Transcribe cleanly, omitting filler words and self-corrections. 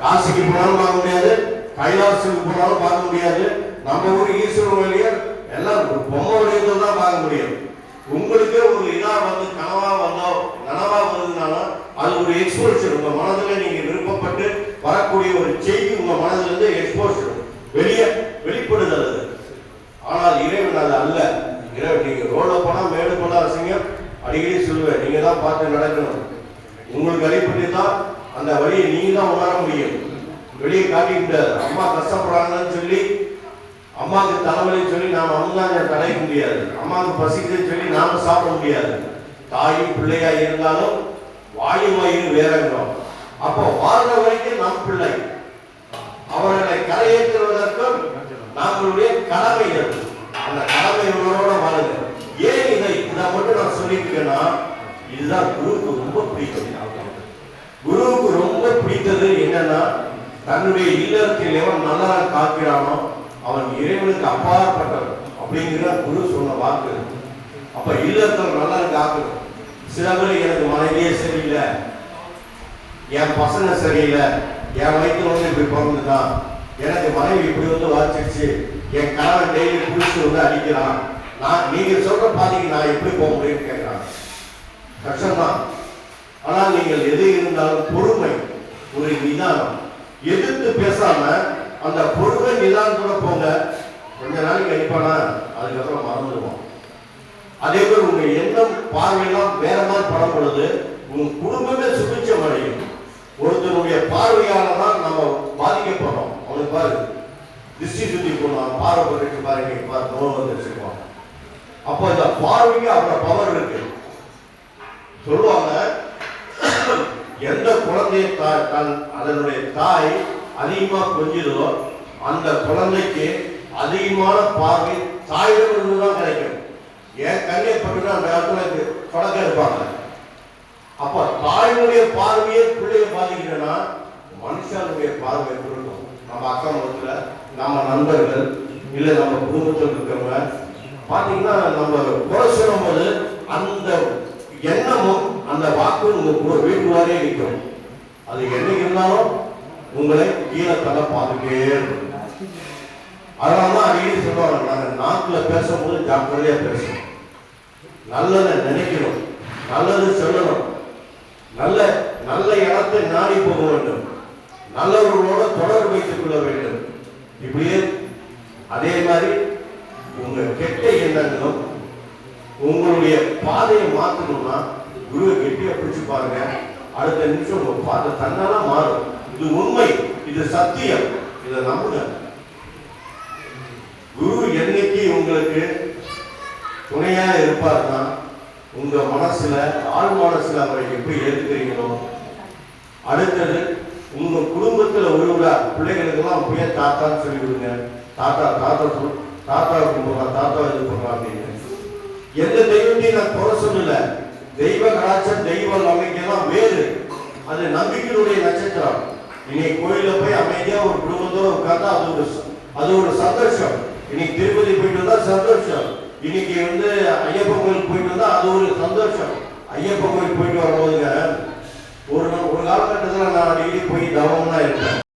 காசிக்கு போனாலும் பார்க்க முடியாது, கைலாசத்துக்கு போனாலும் பார்க்க முடியாது. நம்ம ஊர் ஈஸ்வரன் வழியா எல்லாம் பொம்மை வழியத்தில் தான் பார்க்க முடியும். உங்களுக்கு ஒரு இதா வந்து கனவா வந்தோ நனவா வந்ததுனாலும் அது ஒரு எக்ஸ்போஷர். உங்க மனதில் நீங்க விருப்பப்பட்டு வரக்கூடிய ஒரு செய்தி உங்க மனதில் இருந்து எக்ஸ்போஷர் வெளிப்படுதல் அது. ஆனால் இறைவன் அது அல்ல. இறைவன் நீங்க ரோட போனா மேடு போனா அசிங்கம் அடிக்கடி சொல்லுவேன், நீங்க தான் பார்த்து நடக்கணும். உங்களுக்கு அடிப்பட்டு தான் அந்த வழியை நீங்க தான் உணர முடியும். வெளியே காட்டிக்கிட்ட அம்மா கஷ்டப்படுறாங்கன்னு சொல்லி அம்மாவுக்கு தலைவலின்னு சொல்லி நாம அவங்க தடைக்க முடியாது. அம்மாவுக்கு பசிக்குதுன்னு சொல்லி நாம சாப்பிட முடியாது. தாயும் பிள்ளையா இருந்தாலும் வாயும் வயிறு வேறங்கிறோம். அப்போ வாழ்ற வரைக்கும் நம் பிள்ளை அவர்களை கரையேற்றுவதற்கும் நம்மளுடைய கடமை. அந்த கடமை உணர்வோட வாழுங்க. ஏன் இதை மட்டும் நான் சொல்லியிருக்கேன்னா, இதுதான் குருவுக்கு ரொம்ப பிடிக்கும். குருவுக்கு ரொம்ப பிடித்தது என்னன்னா, தன்னுடைய இல்லத்தில் எவன் நல்லா காக்கிறானோ அவன் இறைவனுக்கு அப்பாற்பட்டவன் அப்படிங்கிற குரு சொன்ன வாக்கு. அப்ப இல்லத்தில் நல்லா காக்கணும். சில பேர் எனக்கு மனைவியே சரியில்லை, என் பசங்க சரியில்லை, என் வயிற்றுல வந்து இப்படி பிறந்துட்டான், எனக்கு மனைவி இப்படி வந்து வாச்சிருச்சு, என் கணவன் டெய்லி குளிச்சு வந்து அடிக்கிறான், நீங்க சொல்ற பாதிக்கு நான் எப்படி போக முடியும்னு கேட்கிறான். கஷ்டம்தான். ஆனால் நீங்கள் எது இருந்தாலும் பொறுமை, ஒரு நிதானம், எதிர்த்து பேசாம அந்த பொறுமை நிதானத்தோட போங்க. கொஞ்ச நாளைக்கு அடிப்பானா, அதுக்கப்புறம் மறந்துடுவோம். அதே போல உங்க எண்ணம் பார்வையெல்லாம் வேற மாதிரி படம் பொழுது உங்க குடும்பமே சுபிச்சம் அடையும். ஒருத்தருடைய பார்வையால தான் நம்ம பாதிக்கப்படுறோம். அவனுக்கு பாரு திருஷ்டி சுத்தி போனோம், பார்வை பண்ணிட்டு பாருங்க நோய் வந்து வச்சுக்குவான். அப்போ இந்த பார்வைக்கு அவ்வளவு பவர் இருக்கு. சொல்லுவாங்க, எந்த குழந்தைய அதனுடைய தாய் அதிகமா கொஞ்சதோ அந்த குழந்தைக்கு அதிகமான பார்வை தாயிடம் தான் கிடைக்கும். ஏன் கண்ணை பட்டு அந்த இடத்துல தொடக்க இருப்பாங்க. அப்ப தாயினுடைய பார்வையை பிள்ளைய பாதிக்கிறேன்னா மனுஷனுடைய பார்வை கொடுக்கும். நம்ம அக்கம் பக்கத்துல நம்ம நண்பர்கள் இல்ல நம்ம குடும்பத்தில் இருக்கிறவங்க பாத்தீங்கன்னா நம்ம குறை சொல்லும் போது அந்த எண்ணமும் அந்த வாக்கு உங்க வீட்டுவாரே நிற்கும். அது என்னைக்கு இருந்தாலும் உங்களை கீழே பார்த்துட்டே இருக்கும். அதனாலதான் அடிக்கடி சொல்லுவாங்க, நாங்க நாக்குல பேசும்போது ஜாக்கிரதையா பேசணும், நல்லதை நினைக்கணும், நல்லது சொல்லணும், நல்ல நல்ல இடத்தை நாடி போக வேண்டும், நல்லவர்களோட தொடர்பு வைத்துக் கொள்ள வேண்டும். இப்படியே அதே மாதிரி உங்க கெட்ட எண்ணங்களும் உங்களுடைய பாதையை மாற்றணும்னா குருவை கெட்டியா பிடிச்சு பாருங்க. அடுத்த நிமிஷம் உங்க பாதை தன்னால மாறும். இது உண்மை, இது சத்தியம், இதை நம்புங்க. குரு என்னைக்கு உங்களுக்கு துணையா இருப்பார்னா உங்க மனசுல ஆள் மனசுல அவரை எப்படி ஏற்றுக்கிறீங்களோ. அடுத்தது உங்க குடும்பத்துல ஒருவரா பிள்ளைகளுக்கு எல்லாம் போய் தாத்தான்னு சொல்லி விடுங்க. தாத்தாவுக்கு போகலாம், தாத்தா இது பண்ணலாம் அப்படின்னு. எந்த தெய்வத்தையும் நான் குறை சொல்லல. தெய்வ கலாச்சாரம் தெய்வ நம்பிக்கைலாம் வேறு. அது நம்பிக்கையுடைய நட்சத்திரம். இன்னைக்கு கோயில போய் அமைதியா ஒரு குடும்பத்தோட உட்கார்ந்தா அது ஒரு சந்தோஷம். இன்னைக்கு திருப்பதி போயிட்டு வந்தா சந்தோஷம். இன்னைக்கு ஐயப்பன் கோயில் போயிட்டு வந்தா அது ஒரு சந்தோஷம். ஐயப்பன் கோயில் போயிட்டு வரும்போதுங்க ஒரு காலகட்டத்தில் நான் அடிக்கடி போய் தவம்னா இருக்கேன்.